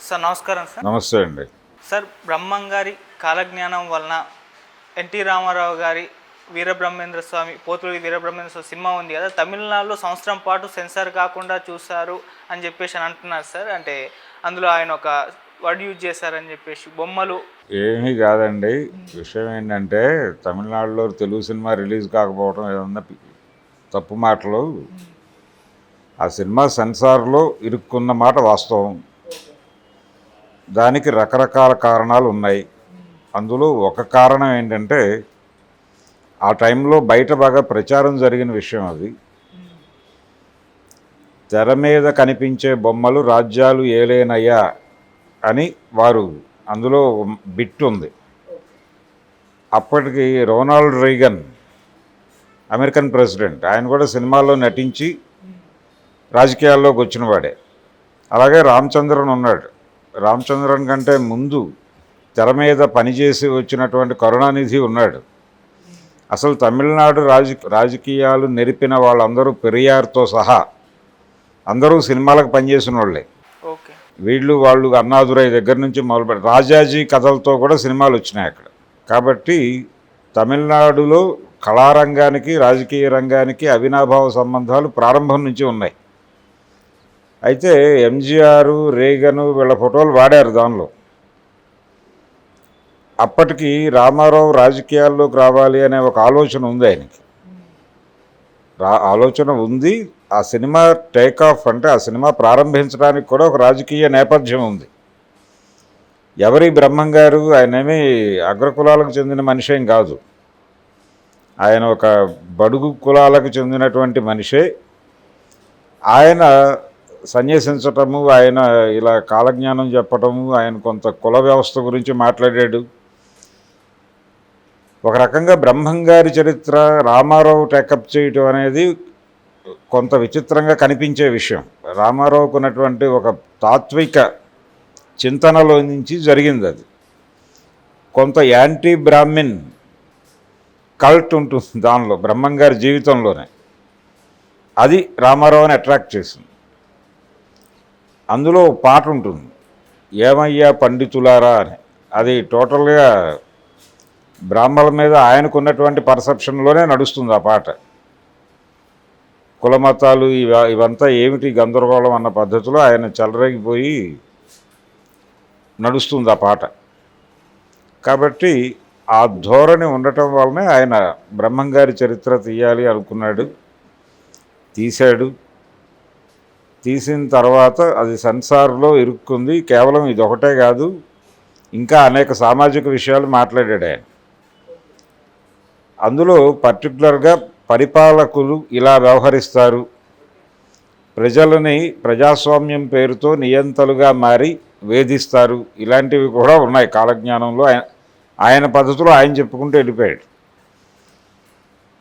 Sir నమస్కారం sir. నమస్తే అండి. సార్ బ్రహ్మం గారి కాలజ్ఞానం వలన ఎన్టీ రామారావు గారి వీరబ్రహ్మేంద్ర స్వామి పోతులూరి వీరబ్రహ్మేంద్ర స్వామి సినిమా ఉంది కదా, తమిళనాడులో సంవత్సరం పాటు సెన్సార్ కాకుండా చూశారు అని చెప్పేసి అని అంటున్నారు సార్. అంటే అందులో ఆయన ఒక వర్డ్ యూజ్ చేశారని చెప్పేసి బొమ్మలు ఏమీ కాదండి. విషయం ఏంటంటే తమిళనాడులో తెలుగు సినిమా రిలీజ్ కాకపోవడం ఏదన్నా తప్పు మాటలు. ఆ సినిమా సెన్సార్లో ఇరుక్కున్న మాట వాస్తవం. దానికి రకరకాల కారణాలు ఉన్నాయి. అందులో ఒక కారణం ఏంటంటే ఆ టైంలో బయట బాగా ప్రచారం జరిగిన విషయం అది. తెర మీద కనిపించే బొమ్మలు రాజ్యాలు ఏలేనయ్యా అని వారు అందులో బిట్ ఉంది. అప్పటికి రొనాల్డ్ రీగన్ అమెరికన్ ప్రెసిడెంట్, ఆయన కూడా సినిమాల్లో నటించి రాజకీయాల్లోకి వచ్చినవాడే. అలాగే రామచంద్రన్ ఉన్నాడు. రామచంద్రన్ కంటే ముందు తెర మీద పనిచేసి వచ్చినటువంటి కరుణానిధి ఉన్నాడు. అసలు తమిళనాడు రాజకీయాలు నెరిపిన వాళ్ళందరూ పెరియార్తో సహా అందరూ సినిమాలకు పనిచేసిన వాళ్ళే. ఓకే. వాళ్ళు అన్నాదురై దగ్గర నుంచి మొదలుపెట్టి రాజాజీ కథలతో కూడా సినిమాలు వచ్చినాయి అక్కడ. కాబట్టి తమిళనాడులో కళారంగానికి రాజకీయ రంగానికి అవినాభావ సంబంధాలు ప్రారంభం నుంచి ఉన్నాయి. అయితే ఎంజీఆర్, రేగను వీళ్ళ ఫోటోలు వాడారు దానిలో. అప్పటికి రామారావు రాజకీయాల్లోకి రావాలి అనే ఒక ఆలోచన ఉంది ఆయనకి. ఆలోచన ఉంది. ఆ సినిమా టేక్ ఆఫ్ అంటే ఆ సినిమా ప్రారంభించడానికి కూడా ఒక రాజకీయ నేపథ్యం ఉంది. ఎవరి బ్రహ్మం గారు ఆయనేమీ అగ్రకులాలకు చెందిన మనిషి ఏం కాదు. ఆయన ఒక బడుగు కులాలకు చెందినటువంటి మనిషే. ఆయన సన్యసించటము, ఆయన ఇలా కాలజ్ఞానం చెప్పటము, ఆయన కొంత కుల వ్యవస్థ గురించి మాట్లాడాడు. ఒక రకంగా బ్రహ్మంగారి చరిత్ర రామారావు టేకప్ చేయటం అనేది కొంత విచిత్రంగా కనిపించే విషయం. రామారావుకు ఉన్నటువంటి ఒక తాత్విక చింతనలో నుంచి జరిగింది అది. కొంత యాంటీ బ్రాహ్మిన్ కల్ట్ ఉంటుంది దానిలో, బ్రహ్మంగారి జీవితంలోనే. అది రామారావుని అట్రాక్ట్ చేసింది. అందులో పాట ఉంటుంది, ఏమయ్యా పండితులారా అని. అది టోటల్గా బ్రాహ్మణుల మీద ఆయనకున్నటువంటి పర్సెప్షన్లోనే నడుస్తుంది ఆ పాట. కులమతాలు ఇవంతా ఏమిటి గందరగోళం అన్న పద్ధతిలో ఆయన చెలరేగిపోయి నడుస్తుంది ఆ పాట. కాబట్టి ఆ ధోరణి ఉండటం వల్లనే ఆయన బ్రహ్మంగారి చరిత్ర తీయాలి అనుకున్నాడు. తీశాడు. తీసిన తర్వాత అది సెన్సార్లో ఇరుక్కుంది. కేవలం ఇదొకటే కాదు, ఇంకా అనేక సామాజిక విషయాలు మాట్లాడాడు ఆయన. అందులో పర్టికులర్గా పరిపాలకులు ఇలా వ్యవహరిస్తారు, ప్రజలని ప్రజాస్వామ్యం పేరుతో నియంతలుగా మారి వేధిస్తారు, ఇలాంటివి కూడా ఉన్నాయి కాలజ్ఞానంలో. ఆయన పద్ధతిలో ఆయన చెప్పుకుంటూ వెళ్ళిపోయాడు.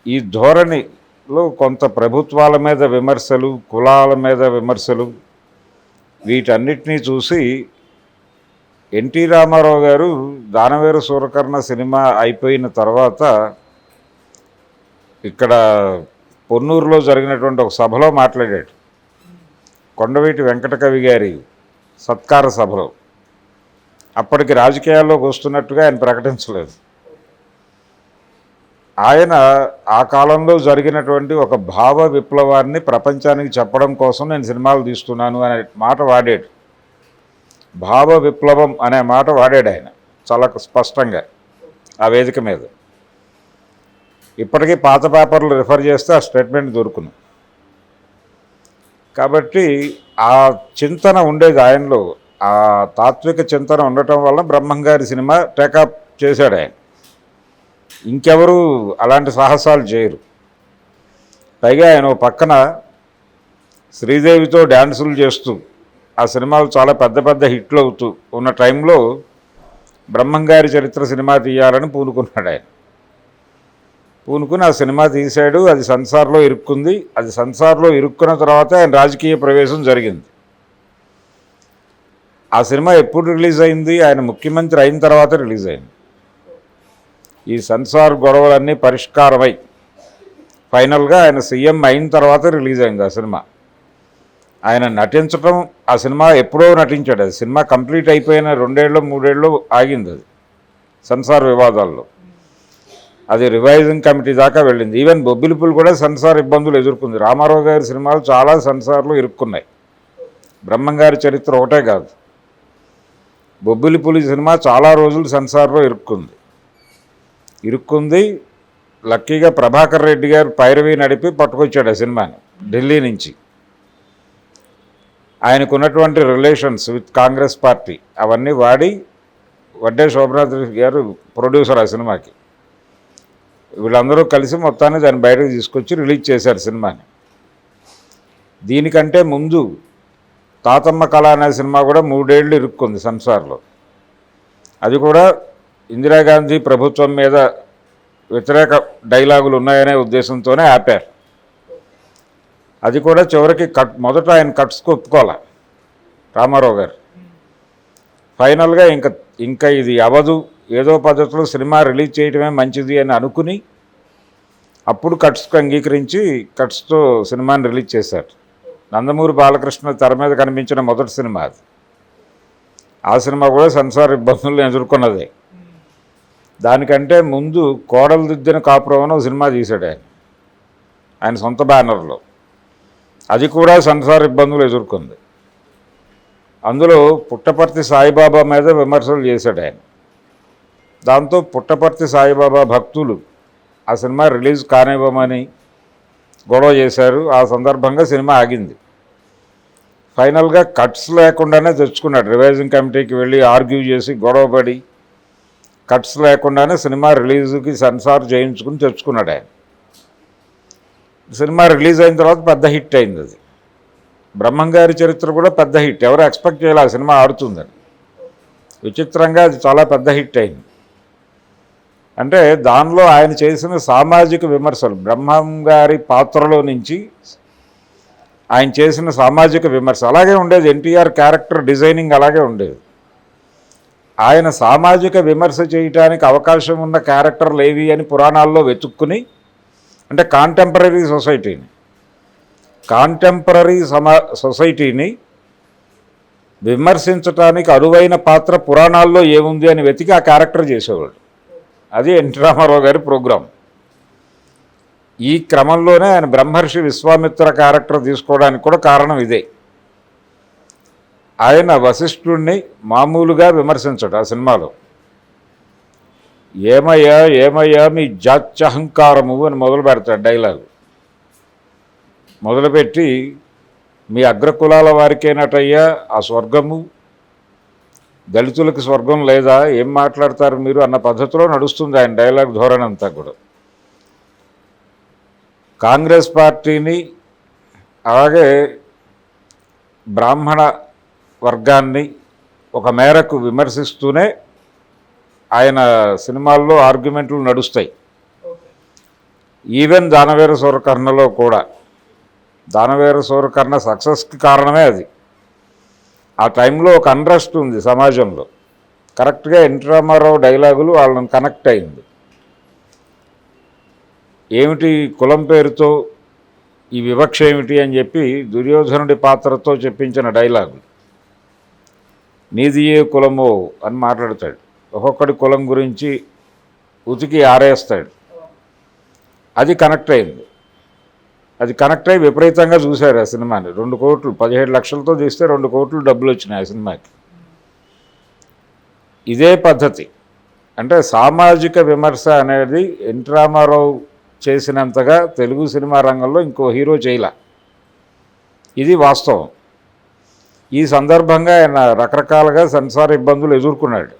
ఈ ధోరణిలో కొంత ప్రభుత్వాల మీద విమర్శలు, కులాల మీద విమర్శలు, వీటన్నిటినీ చూసి ఎన్టీ రామారావు గారు దానవేరు సూరకర్ణ సినిమా అయిపోయిన తర్వాత ఇక్కడ పొన్నూరులో జరిగినటువంటి ఒక సభలో మాట్లాడాడు. కొండవీటి వెంకటకవి గారి సత్కార సభలో. అప్పటికి రాజకీయాల్లోకి వస్తున్నట్టుగా ఆయన ప్రకటించలేదు. ఆయన ఆ కాలంలో జరిగినటువంటి ఒక భావ విప్లవాన్ని ప్రపంచానికి చెప్పడం కోసం నేను సినిమాలు తీస్తున్నాను అనే మాట వాడాడు. భావ విప్లవం అనే మాట వాడాడు ఆయన చాలా స్పష్టంగా ఆ వేదిక మీద. ఇప్పటికీ పాత పేపర్లు రిఫర్ చేస్తే ఆ స్టేట్మెంట్ దొరుకును. కాబట్టి ఆ చింతన ఉండేది ఆయనలో. ఆ తాత్విక చింతన ఉండటం వల్ల బ్రహ్మంగారి సినిమా టేకప్ చేశాడు ఆయన. ఇంకెవరు అలాంటి సాహసాలు చేయరు. పైగా ఆయన పక్కన శ్రీదేవితో డ్యాన్సులు చేస్తూ ఆ సినిమాలు చాలా పెద్ద పెద్ద హిట్లు అవుతూ ఉన్న టైంలో బ్రహ్మంగారి చరిత్ర సినిమా తీయాలని పూనుకున్నాడు ఆయన. పూనుకుని ఆ సినిమా తీశాడు. అది సెన్సార్లో ఇరుక్కుంది. అది సెన్సార్లో ఇరుక్కున్న తర్వాత ఆయన రాజకీయ ప్రవేశం జరిగింది. ఆ సినిమా ఎప్పుడు రిలీజ్ అయింది? ఆయన ముఖ్యమంత్రి అయిన తర్వాత రిలీజ్ అయింది. ఈ సెన్సార్ గొడవలన్నీ పరిష్కారమై ఫైనల్గా ఆయన సీఎం అయిన తర్వాత రిలీజ్ అయింది ఆ సినిమా. ఆయన నటించడం, ఆ సినిమా ఎప్పుడో నటించాడు. అది సినిమా కంప్లీట్ అయిపోయిన 2 ఏళ్ళు 3 ఏళ్ళు ఆగింది. అది సెన్సార్ వివాదాల్లో అది రివైజింగ్ కమిటీ దాకా వెళ్ళింది. ఈవెన్ బొబ్బిలిపుల్ కూడా సెన్సార్ ఇబ్బందులు ఎదుర్కొంది. రామారావు గారి సినిమాలు చాలా సెన్సార్లు ఇరుక్కున్నాయి. బ్రహ్మంగారి చరిత్ర ఒకటే కాదు, బొబ్బిలిపులి సినిమా చాలా రోజులు సెన్సార్లో ఇరుక్కుంది. లక్కీగా ప్రభాకర్ రెడ్డి గారు పైరవీ నడిపి పట్టుకొచ్చాడు ఆ సినిమాని ఢిల్లీ నుంచి. ఆయనకున్నటువంటి రిలేషన్స్ విత్ కాంగ్రెస్ పార్టీ అవన్నీ వాడి వడ్డే శోభనాథ్ గారు ప్రొడ్యూసర్ ఆ సినిమాకి. వీళ్ళందరూ కలిసి మొత్తాన్ని దాన్ని బయటకు తీసుకొచ్చి రిలీజ్ చేశారు సినిమాని. దీనికంటే ముందు తాతమ్మ కళ అనే సినిమా కూడా 3 ఏళ్ళు ఇరుక్కుంది సెన్సార్లో. అది కూడా ఇందిరాగాంధీ ప్రభుత్వం మీద వ్యతిరేక డైలాగులు ఉన్నాయనే ఉద్దేశంతోనే ఆపారు. అది కూడా చివరికి మొదట ఆయన కట్స్కి ఒప్పుకోవాలి రామారావు గారు. ఫైనల్గా ఇంకా ఇది అవదు, ఏదో పద్ధతిలో సినిమా రిలీజ్ చేయడమే మంచిది అని అనుకుని అప్పుడు కట్స్కు అంగీకరించి కట్స్తో సినిమాని రిలీజ్ చేశారు. నందమూరి బాలకృష్ణ తెర మీద కనిపించిన మొదటి సినిమా అది. ఆ సినిమా కూడా సెన్సార్ ఇబ్బందులను ఎదుర్కొన్నదే. దానికంటే ముందు కోడలు దిద్దిన కాపురం అని ఒక సినిమా తీశాడు ఆయన సొంత బ్యానర్లో. అది కూడా సెన్సార్ ఇబ్బందులు ఎదుర్కొంది. అందులో పుట్టపర్తి సాయిబాబా మీద విమర్శలు చేశాడు ఆయన. దాంతో పుట్టపర్తి సాయిబాబా భక్తులు ఆ సినిమా రిలీజ్ కానివ్వమని గొడవ చేశారు. ఆ సందర్భంగా సినిమా ఆగింది. ఫైనల్గా కట్స్ లేకుండానే తెచ్చుకున్నాడు. రివైజింగ్ కమిటీకి వెళ్ళి ఆర్గ్యూ చేసి గొడవపడి కట్స్ లేకుండానే సినిమా రిలీజ్కి సెన్సార్ చేయించుకుని తెచ్చుకున్నాడు ఆయన. సినిమా రిలీజ్ అయిన తర్వాత పెద్ద హిట్ అయింది. అది బ్రహ్మంగారి చరిత్ర కూడా పెద్ద హిట్. ఎవరు ఎక్స్పెక్ట్ చేయాలి ఆ సినిమా ఆడుతుందని. విచిత్రంగా అది చాలా పెద్ద హిట్ అయింది. అంటే దానిలో ఆయన చేసిన సామాజిక విమర్శలు, బ్రహ్మంగారి పాత్రలో నుంచి ఆయన చేసిన సామాజిక విమర్శ అలాగే ఉండేది. ఎన్టీఆర్ క్యారెక్టర్ డిజైనింగ్ అలాగే ఉండేది. ఆయన సామాజిక విమర్శ చేయడానికి అవకాశం ఉన్న క్యారెక్టర్లు ఏవి అని పురాణాల్లో వెతుక్కుని, అంటే కాంటెంపరీ సొసైటీని విమర్శించడానికి అనువైన పాత్ర పురాణాల్లో ఏముంది అని వెతికి ఆ క్యారెక్టర్ చేసేవాడు. అది ఎన్టీ రామారావు గారి ప్రోగ్రాం. ఈ క్రమంలోనే ఆయన బ్రహ్మర్షి విశ్వామిత్ర క్యారెక్టర్ తీసుకోవడానికి కూడా కారణం ఇదే. ఆయన వశిష్ఠుడిని మామూలుగా విమర్శించడు ఆ సినిమాలో. ఏమయ్యా మీ జాత్యహంకారము అని మొదలు పెడతాడు డైలాగు. మొదలుపెట్టి మీ అగ్రకులాల వారికేనటయ్యా ఆ స్వర్గము, దళితులకు స్వర్గం లేదా, ఏం మాట్లాడతారు మీరు అన్న పద్ధతిలో నడుస్తుంది ఆయన డైలాగ్ ధోరణి అంతా కూడా. కాంగ్రెస్ పార్టీని అలాగే బ్రాహ్మణ వర్గాన్ని ఒక మేరకు విమర్శిస్తూనే ఆయన సినిమాల్లో ఆర్గ్యుమెంట్లు నడుస్తాయి. ఈవెన్ దానవీర సూరకర్ణలో కూడా, దానవీర సూరకర్ణ సక్సెస్కి కారణమే అది. ఆ టైంలో ఒక అన్రెస్ట్ ఉంది సమాజంలో. కరెక్ట్గా ఎన్టీ రామారావు డైలాగులు వాళ్ళని కనెక్ట్ అయింది. ఏమిటి కులం పేరుతో ఈ వివక్ష ఏమిటి అని చెప్పి దుర్యోధనుడి పాత్రతో చెప్పించిన డైలాగులు. నీది ఏ కులమో అని మాట్లాడతాడు. ఒక్కొక్కడి కులం గురించి ఉతికి ఆరేస్తాడు. అది కనెక్ట్ అయింది. అది కనెక్ట్ అయ్యి విపరీతంగా చూశారు ఆ సినిమాని. 2 కోట్లు 17 లక్షలతో తీస్తే 2 కోట్లు డబ్బులు వచ్చినాయి ఆ సినిమాకి. ఇదే పద్ధతి. అంటే సామాజిక విమర్శ అనేది ఎన్టీ రామారావు చేసినంతగా తెలుగు సినిమా రంగంలో ఇంకో హీరో చేయలే. ఇది వాస్తవం. ఈ సందర్భంగా ఆయన రకరకాలుగా సెన్సార్ ఇబ్బందులు ఎదుర్కొన్నాడు.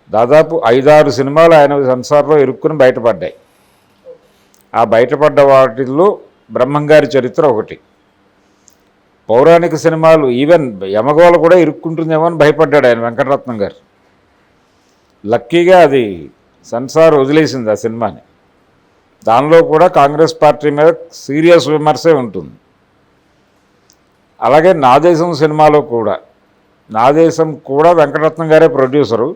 దాదాపు 5-6 సినిమాలు ఆయన సెన్సార్లో ఇరుక్కుని బయటపడ్డాయి. ఆ బయటపడ్డ వాటిల్లో బ్రహ్మంగారి చరిత్ర ఒకటి. పౌరాణిక సినిమాలు ఈవెన్ యమగోళ కూడా ఇరుక్కుంటుందేమో అని భయపడ్డాడు ఆయన వెంకటరత్నం గారు. లక్కీగా అది సెన్సార్ వదిలేసింది ఆ సినిమాని. దానిలో కూడా కాంగ్రెస్ పార్టీ మీద సీరియస్ విమర్శే ఉంటుంది. అలాగే నా దేశం సినిమాలో కూడా, నా దేశం కూడా వెంకటరత్నం గారే ప్రొడ్యూసరు.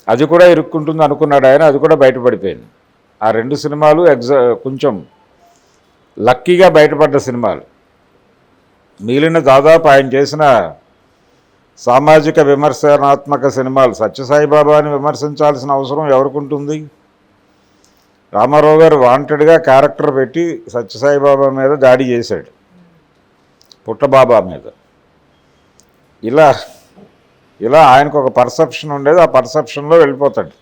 అది కూడా ఇరుక్కుంటుంది అనుకున్నాడు ఆయన. అది కూడా బయటపడిపోయింది. ఆ 2 సినిమాలు కొంచెం లక్కీగా బయటపడ్డ సినిమాలు. మిగిలిన దాదాపు ఆయన చేసిన సామాజిక విమర్శనాత్మక సినిమాలు, సత్యసాయిబాబాని విమర్శించాల్సిన అవసరం ఎవరికి ఉంటుంది? రామారావు గారు వాంటెడ్గా క్యారెక్టర్ పెట్టి సత్యసాయిబాబా మీద దాడి చేశాడు, పుట్టబాబా మీద. ఇలా ఇలా ఆయనకు ఒక పర్సెప్షన్ ఉండేది, ఆ పర్సెప్షన్లో వెళ్ళిపోతాడు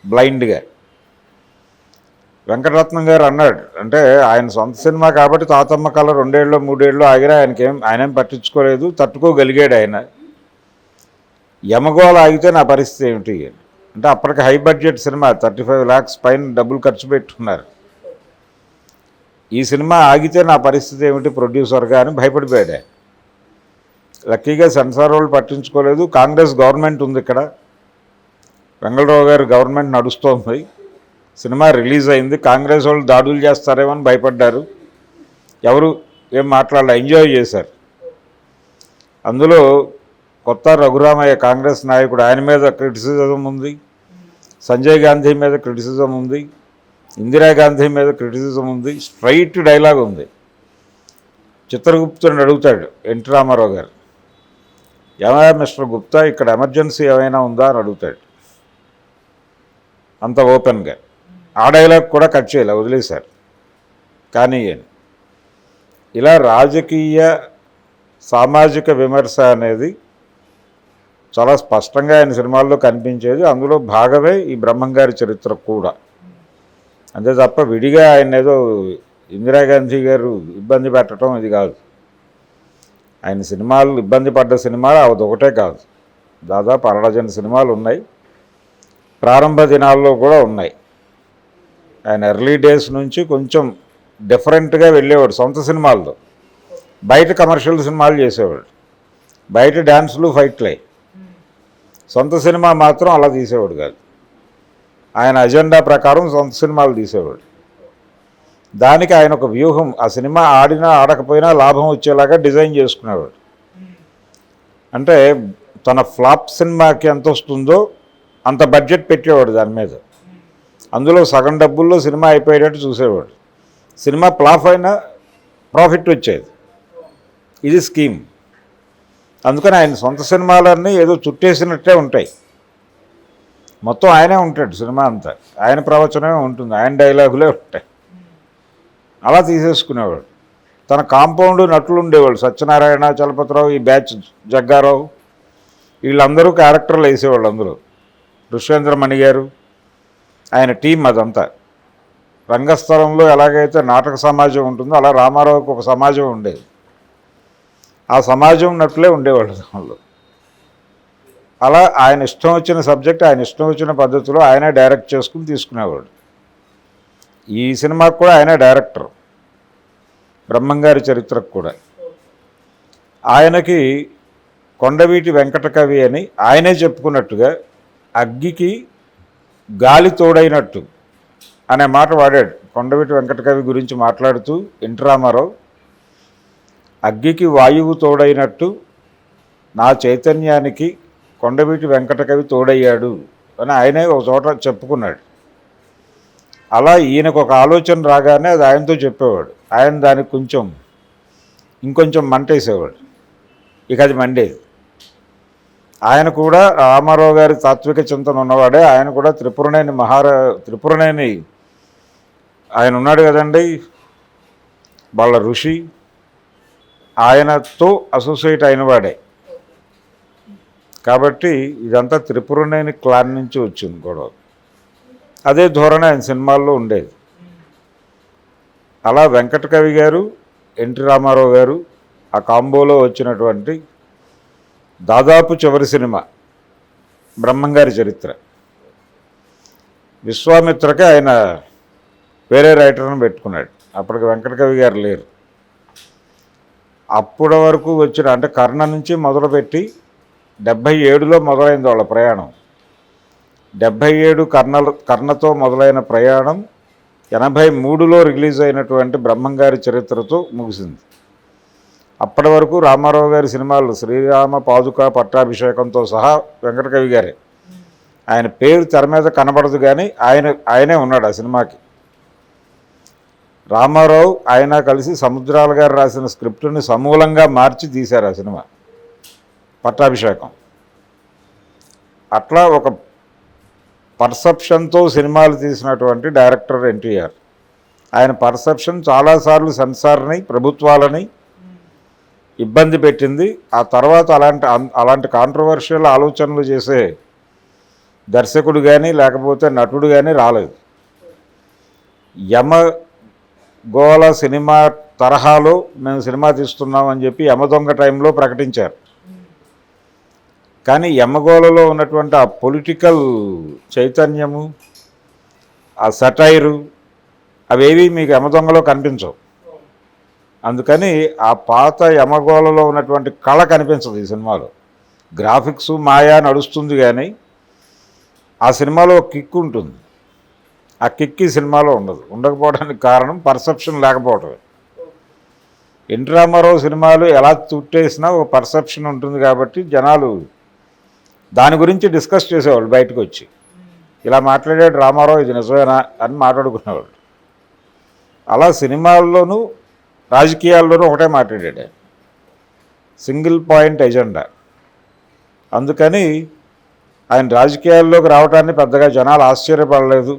బ్లైండ్గా. వెంకటరత్నం గారు అన్నాడు, అంటే ఆయన సొంత సినిమా కాబట్టి తాతమ్మ కళ 2 ఏళ్ళు 3 ఏళ్ళు ఆగినా ఆయనేం పట్టించుకోలేదు, తట్టుకోగలిగాడు ఆయన. యమగోళ ఆగితే నా పరిస్థితి ఏమిటి అంటే అప్పటికి హై బడ్జెట్ సినిమా 35 lakhs పైన డబ్బులు ఖర్చు పెట్టుకున్నారు. ఈ సినిమా ఆగితే నా పరిస్థితి ఏమిటి ప్రొడ్యూసర్గా అని భయపడిపోయాడు. లక్కీగా సెన్సార్ వాళ్ళు పట్టించుకోలేదు. కాంగ్రెస్ గవర్నమెంట్ ఉంది ఇక్కడ, వెంగళరావు గారు గవర్నమెంట్ నడుస్తోంది. సినిమా రిలీజ్ అయింది, కాంగ్రెస్ వాళ్ళు దాడులు చేస్తారేమో అని భయపడ్డారు. ఎవరు ఏం మాట్లాడాలి, ఎంజాయ్ చేశారు. అందులో కొత్త రఘురామయ్య కాంగ్రెస్ నాయకుడు, ఆయన మీద క్రిటిసిజం ఉంది, సంజయ్ గాంధీ మీద క్రిటిసిజం ఉంది, ఇందిరాగాంధీ మీద క్రిటిసిజం ఉంది. స్ట్రైట్ డైలాగ్ ఉంది. చిత్రగుప్తుని అడుగుతాడు ఎన్టీ రామారావు గారు, ఏమయ్యా మిస్టర్ గుప్తా ఇక్కడ ఎమర్జెన్సీ ఏమైనా ఉందా అని అడుగుతాడు. అంత ఓపెన్గా. ఆ డైలాగ్ కూడా కట్ చేయాలి, వదిలేశారు. కానీ ఇలా రాజకీయ సామాజిక విమర్శ అనేది చాలా స్పష్టంగా ఆయన సినిమాల్లో కనిపించేది. అందులో భాగమే ఈ బ్రహ్మంగారి చరిత్ర కూడా. అంతే తప్ప విడిగా ఆయన ఏదో ఇందిరాగాంధీ గారు ఇబ్బంది పెట్టడం ఇది కాదు. ఆయన సినిమాలు ఇబ్బంది పడ్డ సినిమాలు అది ఒకటే కాదు, దాదాపు 60 సినిమాలు ఉన్నాయి. ప్రారంభ దినాల్లో కూడా ఉన్నాయి. ఆయన ఎర్లీ డేస్ నుంచి కొంచెం డిఫరెంట్గా వెళ్ళేవాడు సొంత సినిమాల్లో. బయట కమర్షియల్ సినిమాలు చేసేవాడు, బయట డ్యాన్సులు ఫైట్లే. సొంత సినిమా మాత్రం అలా తీసేవాడు కాదు. ఆయన అజెండా ప్రకారం సొంత సినిమాలు తీసేవాడు. దానికి ఆయన ఒక వ్యూహం, ఆ సినిమా ఆడినా ఆడకపోయినా లాభం వచ్చేలాగా డిజైన్ చేసుకునేవాడు. అంటే తన ఫ్లాప్ సినిమాకి ఎంత వస్తుందో అంత బడ్జెట్ పెట్టేవాడు దాని మీద. అందులో సగం డబ్బుల్లో సినిమా అయిపోయేటట్టు చూసేవాడు. సినిమా ఫ్లాప్ అయినా ప్రాఫిట్ వచ్చేది. ఇది స్కీమ్. అందుకని ఆయన సొంత సినిమాలన్నీ ఏదో చుట్టేసినట్టే ఉంటాయి. మొత్తం ఆయనే ఉంటాడు సినిమా అంతా, ఆయన ప్రవచనమే ఉంటుంది, ఆయన డైలాగులే ఉంటాయి. అలా తీసేసుకునేవాడు. తన కాంపౌండ్ నటులు ఉండేవాళ్ళు, సత్యనారాయణ, చలపతిరావు, ఈ బ్యాచ్ జగ్గారావు, వీళ్ళందరూ క్యారెక్టర్లు వేసేవాళ్ళు. అందులో ఋష్వేంద్రమణి గారు, ఆయన టీం అదంతా. రంగస్థలంలో ఎలాగైతే నాటక సమాజం ఉంటుందో అలా రామారావుకి ఒక సమాజం ఉండేది. ఆ సమాజం నటులే ఉండేవాళ్ళు దానిలో. అలా ఆయన ఇష్టం వచ్చిన సబ్జెక్ట్ ఆయన ఇష్టం వచ్చిన పద్ధతిలో ఆయనే డైరెక్ట్ చేసుకుని తీసుకునేవాడు. ఈ సినిమాకు కూడా ఆయనే డైరెక్టర్, బ్రహ్మంగారి చరిత్రకు కూడా. ఆయనకి కొండవీటి వెంకటకవి అని ఆయనే చెప్పుకున్నట్టుగా అగ్గికి గాలి తోడైనట్టు అనే మాట వాడాడు కొండవీటి వెంకటకవి గురించి మాట్లాడుతూ ఎన్టీ రామారావు. అగ్గికి వాయువు తోడైనట్టు నా చైతన్యానికి కొండవీటి వెంకటకవి తోడయ్యాడు అని ఆయనే ఒక చోట చెప్పుకున్నాడు. అలా ఈయనకు ఒక ఆలోచన రాగానే అది ఆయనతో చెప్పేవాడు. ఆయన దానికి ఇంకొంచెం మంటేసేవాడు. ఇక అది మండేది. ఆయన కూడా రామారావు గారి తాత్విక చింతన ఉన్నవాడే. ఆయన కూడా త్రిపురనేని ఆయన ఉన్నాడు కదండి, వాళ్ళ ఋషి, ఆయనతో అసోసియేట్ అయినవాడే. కాబట్టి ఇదంతా త్రిపురనేని క్లాన్ నుంచి వచ్చింది గొడవ. అదే ధోరణి ఆయన సినిమాల్లో ఉండేది. అలా వెంకటకవి గారు, ఎన్టీ రామారావు గారు ఆ కాంబోలో వచ్చినటువంటి దాదాపు చివరి సినిమా బ్రహ్మంగారి చరిత్ర. విశ్వామిత్రకి ఆయన వేరే రైటర్ని పెట్టుకున్నాడు. అప్పటికి వెంకటకవి గారు లేరు. అప్పటి వరకు వచ్చిన అంటే కర్ణ నుంచి మొదలుపెట్టి 77లో మొదలైంది వాళ్ళ ప్రయాణం. 77 కర్ణతో మొదలైన ప్రయాణం 83లో రిలీజ్ అయినటువంటి బ్రహ్మంగారి చరిత్రతో ముగిసింది. అప్పటి వరకు రామారావు గారి సినిమాలు శ్రీరామ పాదుక పట్టాభిషేకంతో సహా వెంకటకవి గారే. ఆయన పేరు తెర మీద కనబడదు కానీ ఆయనే ఉన్నాడు ఆ సినిమాకి. రామారావు ఆయన కలిసి సముద్రాల గారు రాసిన స్క్రిప్ట్ని సమూలంగా మార్చి తీశారు ఆ సినిమా పట్టాభిషేకం. అట్లా ఒక పర్సెప్షన్తో సినిమాలు తీసినటువంటి డైరెక్టర్ ఎన్టీఆర్. ఆయన పర్సెప్షన్ చాలాసార్లు సెన్సార్ని ప్రభుత్వాలని ఇబ్బంది పెట్టింది. ఆ తర్వాత అలాంటి కాంట్రవర్షియల్ ఆలోచనలు చేసే దర్శకుడు కానీ లేకపోతే నటుడు కానీ రాలేదు. యమగోళ సినిమా తరహాలో మేము సినిమా తీస్తున్నామని చెప్పి యమదొంగ టైంలో ప్రకటించారు. కానీ యమగోళలో ఉన్నటువంటి ఆ పొలిటికల్ చైతన్యము, ఆ సటైరు అవేవి మీకు యమదొంగలో కనిపించవు. అందుకని ఆ పాత యమగోళలో ఉన్నటువంటి కళ కనిపించదు ఈ సినిమాలో. గ్రాఫిక్స్ మాయా నడుస్తుంది కానీ ఆ సినిమాలో కిక్ ఉంటుంది. ఆ కిక్ ఈ సినిమాలో ఉండదు. ఉండకపోవడానికి కారణం పర్సెప్షన్ లేకపోవటమే. ఎన్టీ రామారావు సినిమాలు ఎలా చుట్టేసినా ఒక పర్సెప్షన్ ఉంటుంది కాబట్టి జనాలు దాని గురించి డిస్కస్ చేసేవాళ్ళు. బయటకు వచ్చి ఇలా మాట్లాడాడు రామారావు, ఇది నిజమేనా అని మాట్లాడుకునేవాళ్ళు. అలా సినిమాల్లోనూ రాజకీయాల్లోనూ ఒకటే మాట్లాడాడు, సింగిల్ పాయింట్ ఎజెండా. అందుకని ఆయన రాజకీయాల్లోకి రావడాన్ని పెద్దగా జనాలు ఆశ్చర్యపడలేదు.